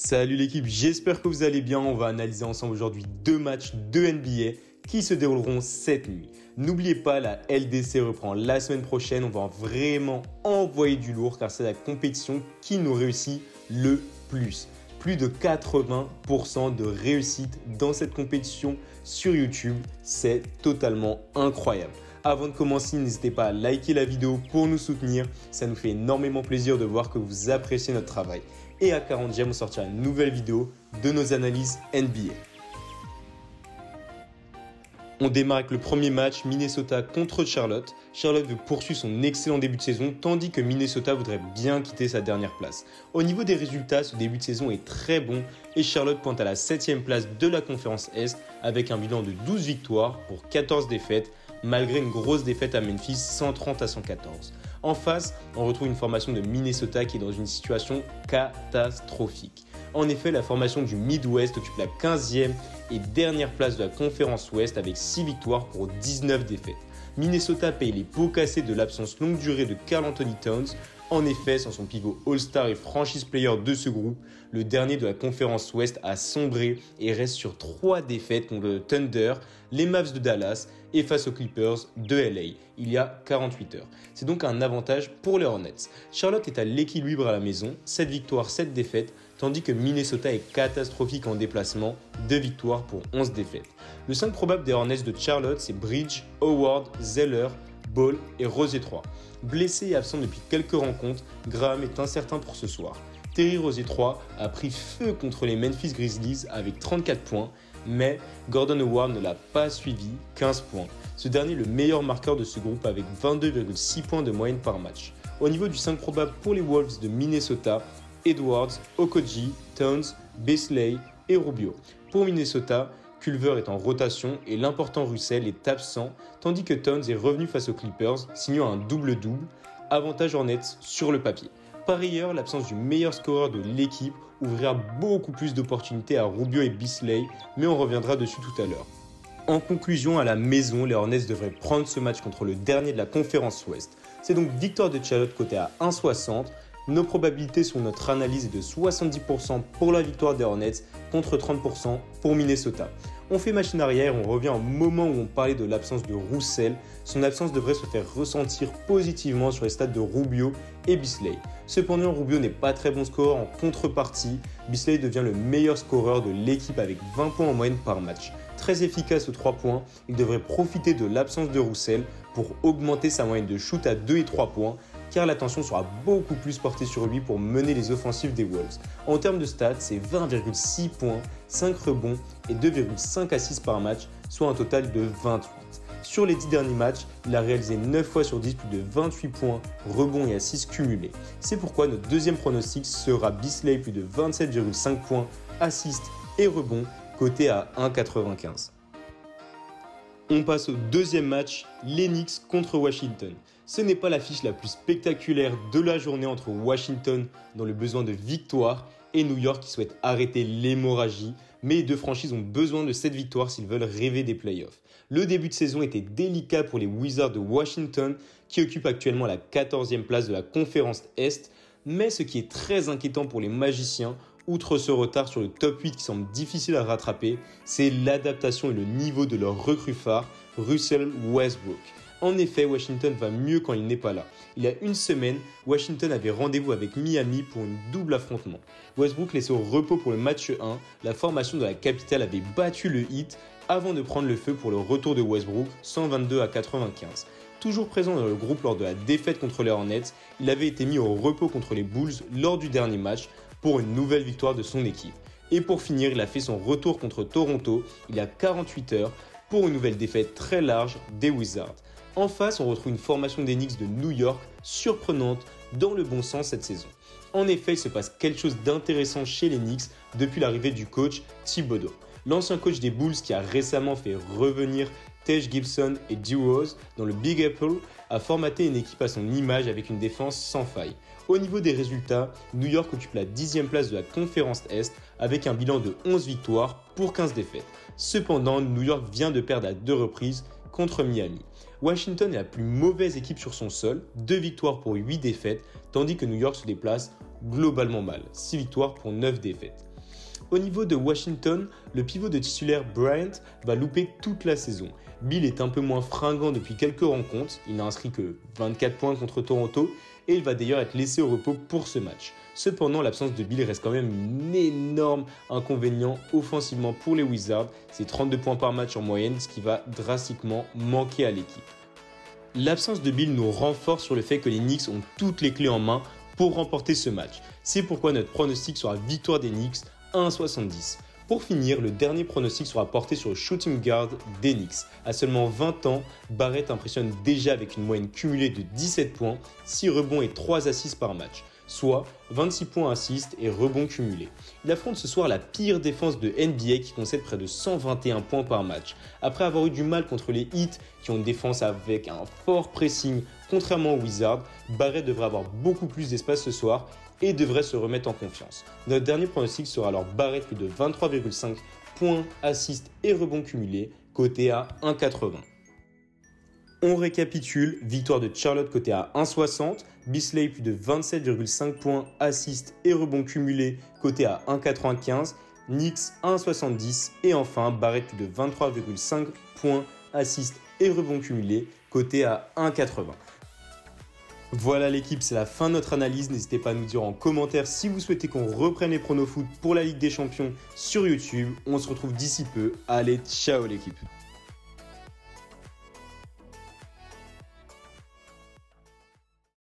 Salut l'équipe, j'espère que vous allez bien. On va analyser ensemble aujourd'hui deux matchs de NBA qui se dérouleront cette nuit. N'oubliez pas, la LDC reprend la semaine prochaine. On va vraiment envoyer du lourd car c'est la compétition qui nous réussit le plus. Plus de 80% de réussite dans cette compétition sur YouTube. C'est totalement incroyable. Avant de commencer, n'hésitez pas à liker la vidéo pour nous soutenir. Ça nous fait énormément plaisir de voir que vous appréciez notre travail. Et à 40 j'aime, on sortira une nouvelle vidéo de nos analyses NBA. On démarre avec le premier match, Minnesota contre Charlotte. Charlotte veut poursuivre son excellent début de saison, tandis que Minnesota voudrait bien quitter sa dernière place. Au niveau des résultats, ce début de saison est très bon et Charlotte pointe à la 7e place de la conférence Est avec un bilan de 12 victoires pour 14 défaites, malgré une grosse défaite à Memphis 130-114. En face, on retrouve une formation de Minnesota qui est dans une situation catastrophique. En effet, la formation du Midwest occupe la 15e et dernière place de la conférence Ouest avec 6 victoires pour 19 défaites. Minnesota paye les pots cassés de l'absence longue durée de Karl Anthony Towns. En effet, sans son pivot All-Star et franchise player de ce groupe, le dernier de la conférence Ouest a sombré et reste sur 3 défaites contre le Thunder, les Mavs de Dallas et face aux Clippers de LA il y a 48 heures. C'est donc un avantage pour les Hornets. Charlotte est à l'équilibre à la maison, 7 victoires, 7 défaites, tandis que Minnesota est catastrophique en déplacement, 2 victoires pour 11 défaites. Le 5 probable des Hornets de Charlotte, c'est Bridge, Howard, Zeller, Ball et Rosier 3. Blessé et absent depuis quelques rencontres, Graham est incertain pour ce soir. Terry Rosier 3 a pris feu contre les Memphis Grizzlies avec 34 points, mais Gordon Hayward ne l'a pas suivi, 15 points. Ce dernier est le meilleur marqueur de ce groupe avec 22,6 points de moyenne par match. Au niveau du 5 probable pour les Wolves de Minnesota, Edwards, Okogie, Towns, Beasley et Rubio. Pour Minnesota, Culver est en rotation et l'important Russell est absent, tandis que Towns est revenu face aux Clippers, signant un double-double, avantage Hornets sur le papier. Par ailleurs, l'absence du meilleur scoreur de l'équipe ouvrira beaucoup plus d'opportunités à Rubio et Beasley, mais on reviendra dessus tout à l'heure. En conclusion, à la maison, les Hornets devraient prendre ce match contre le dernier de la conférence Ouest. C'est donc victoire de Charlotte côté à 1,60. Nos probabilités sur notre analyse est de 70% pour la victoire des Hornets contre 30% pour Minnesota. On fait machine arrière, on revient au moment où on parlait de l'absence de Russell. Son absence devrait se faire ressentir positivement sur les stats de Rubio et Beasley. Cependant, Rubio n'est pas très bon scoreur en contrepartie. Beasley devient le meilleur scoreur de l'équipe avec 20 points en moyenne par match. Très efficace aux 3 points, il devrait profiter de l'absence de Russell pour augmenter sa moyenne de shoot à 2 et 3 points, car l'attention sera beaucoup plus portée sur lui pour mener les offensives des Wolves. En termes de stats, c'est 20,6 points, 5 rebonds et 2,5 assists par match, soit un total de 28. Sur les 10 derniers matchs, il a réalisé 9 fois sur 10 plus de 28 points, rebonds et assists cumulés. C'est pourquoi notre deuxième pronostic sera Beasley plus de 27,5 points, assists et rebonds, coté à 1,95. On passe au deuxième match, les Knicks contre Washington. Ce n'est pas l'affiche la plus spectaculaire de la journée entre Washington dans le besoin de victoire et New York qui souhaite arrêter l'hémorragie, mais les deux franchises ont besoin de cette victoire s'ils veulent rêver des playoffs. Le début de saison était délicat pour les Wizards de Washington qui occupent actuellement la 14e place de la conférence Est, mais ce qui est très inquiétant pour les Magiciens, outre ce retard sur le top 8 qui semble difficile à rattraper, c'est l'adaptation et le niveau de leur recrue phare, Russell Westbrook. En effet, Washington va mieux quand il n'est pas là. Il y a une semaine, Washington avait rendez-vous avec Miami pour une double affrontement. Westbrook laissé au repos pour le match 1, la formation de la capitale avait battu le Heat avant de prendre le feu pour le retour de Westbrook, 122-95. Toujours présent dans le groupe lors de la défaite contre les Hornets, il avait été mis au repos contre les Bulls lors du dernier match pour une nouvelle victoire de son équipe. Et pour finir, il a fait son retour contre Toronto il y a 48 heures pour une nouvelle défaite très large des Wizards. En face, on retrouve une formation des Knicks de New York surprenante dans le bon sens cette saison. En effet, il se passe quelque chose d'intéressant chez les Knicks depuis l'arrivée du coach Thibodeau. L'ancien coach des Bulls qui a récemment fait revenir Taj Gibson et D. Rose dans le Big Apple a formaté une équipe à son image avec une défense sans faille. Au niveau des résultats, New York occupe la 10e place de la conférence Est avec un bilan de 11 victoires pour 15 défaites. Cependant, New York vient de perdre à 2 reprises contre Miami. Washington est la plus mauvaise équipe sur son sol, 2 victoires pour 8 défaites, tandis que New York se déplace globalement mal, 6 victoires pour 9 défaites. Au niveau de Washington, le pivot de titulaire Bryant va louper toute la saison. Bill est un peu moins fringant depuis quelques rencontres, il n'a inscrit que 24 points contre Toronto et il va d'ailleurs être laissé au repos pour ce match. Cependant, l'absence de Bill reste quand même un énorme inconvénient offensivement pour les Wizards, c'est 32 points par match en moyenne, ce qui va drastiquement manquer à l'équipe. L'absence de Bill nous renforce sur le fait que les Knicks ont toutes les clés en main pour remporter ce match. C'est pourquoi notre pronostic sera victoire des Knicks 1,70. Pour finir, le dernier pronostic sera porté sur le shooting guard des Knicks. À seulement 20 ans, Barrett impressionne déjà avec une moyenne cumulée de 17 points, 6 rebonds et 3 assists par match, soit 26 points assists et rebonds cumulés. Il affronte ce soir la pire défense de NBA qui concède près de 121 points par match. Après avoir eu du mal contre les Heat qui ont une défense avec un fort pressing, contrairement aux Wizards, Barrett devrait avoir beaucoup plus d'espace ce soir et devrait se remettre en confiance. Notre dernier pronostic sera alors Barrett plus de 23,5 points, assists et rebonds cumulés, coté à 1,80. On récapitule, victoire de Charlotte côté à 1,60, Beasley plus de 27,5 points, assists et rebonds cumulés, côté à 1,95, Knicks 1,70 et enfin Barrett plus de 23,5 points, assists et rebonds cumulés, côté à 1,80. Voilà l'équipe, c'est la fin de notre analyse. N'hésitez pas à nous dire en commentaire si vous souhaitez qu'on reprenne les pronos foot pour la Ligue des Champions sur YouTube. On se retrouve d'ici peu. Allez, ciao l'équipe.